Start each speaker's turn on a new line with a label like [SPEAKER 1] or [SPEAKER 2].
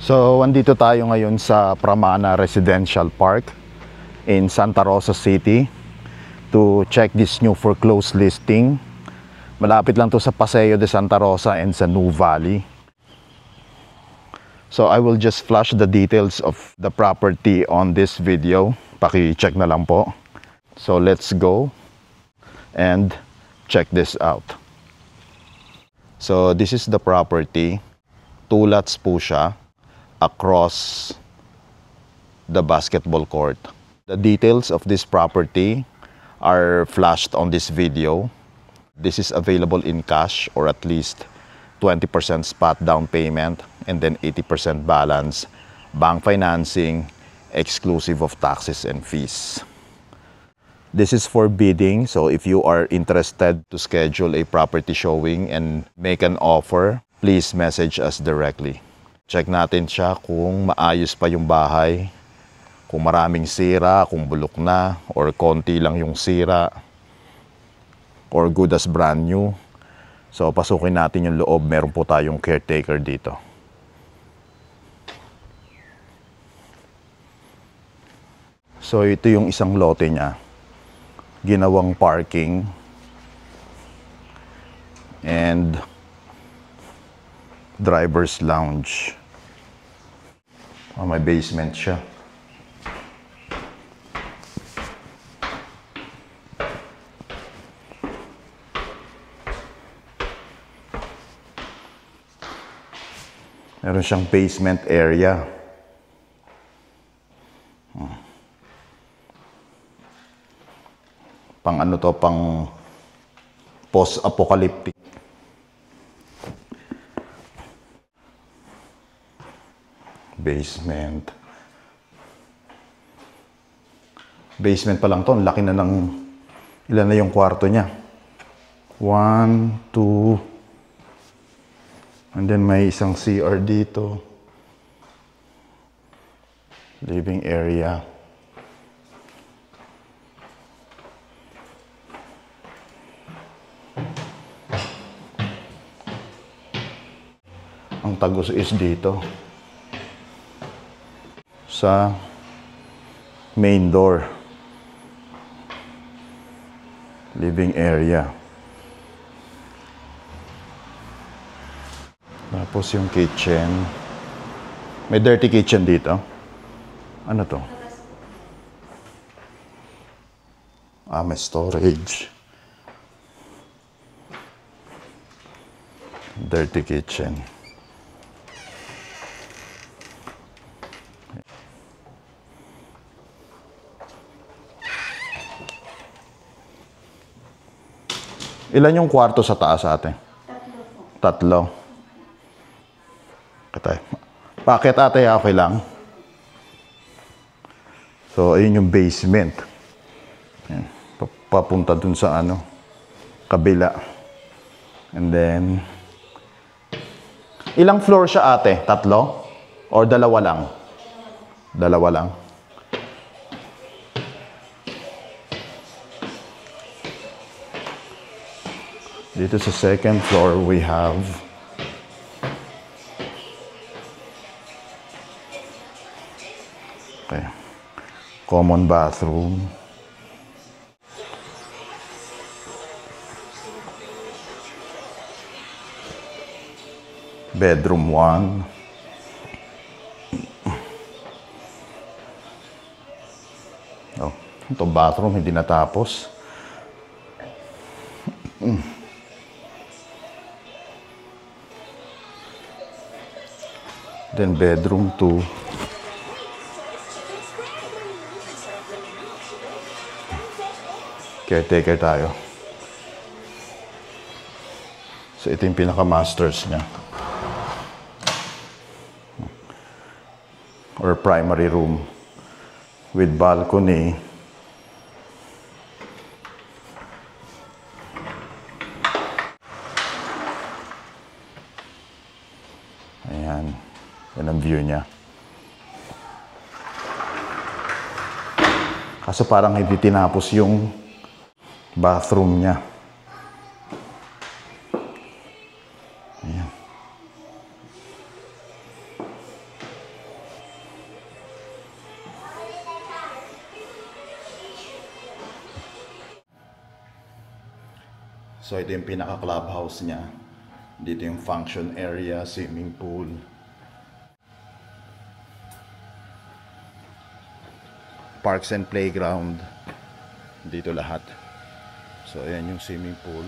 [SPEAKER 1] So, andito tayo ngayon sa Pramana Residential Park in Santa Rosa City to check this new foreclosed listing. Malapit lang to sa Paseo de Santa Rosa and sa New Valley. So, I will just flash the details of the property on this video. Paki-check na lang po. So, let's go and check this out. So, this is the property. 2 lots po siya across the basketball court. The details of this property are flashed on this video. This is available in cash or at least 20% spot down payment and then 80% balance, bank financing, exclusive of taxes and fees. This is for bidding, so if you are interested to schedule a property showing and make an offer, please message us directly. Check natin siya kung maayos pa yung bahay, kung maraming sira, kung bulok na, or konti lang yung sira, or good as brand new. So, pasukin natin yung loob. Meron po tayong caretaker dito. So, ito yung isang lote niya. Ginawang parking. And driver's lounge. Oh, may basement siya. Meron siyang basement area. Pang ano to, pang post-apocalyptic. Basement. Basement pa lang to. Ang laki na ng... Ilan na yung kwarto niya? 1, 2... And then may isang CR dito. Living area. Ang tagos is dito. Sa main door. Living area. Tapos yung kitchen. May dirty kitchen dito. Ano to? Ah, may storage. Dirty kitchen. Ilan yung kwarto sa taas ate? 3 po. 3. Bakit ate, okay lang? So, ayun yung basement. Ayan. Papunta dun sa ano, kabila. And then, ilang floor siya ate? 3? Or 2 lang? 2 lang. Dito sa second floor, we have common bathroom. Bedroom 1. Oh, ito bathroom, hindi natapos. Then bedroom 2. Caretaker tayo. So ito yung pinaka-masters niya. Or primary room with balcony. Ayan. Yan ang view niya. Kaso parang hindi tinapos yung bathroom niya. Ayan. So ito yung pinaka-clubhouse niya. Dito yung function area, swimming pool. Parks and playground. Dito lahat. So ayan yung swimming pool.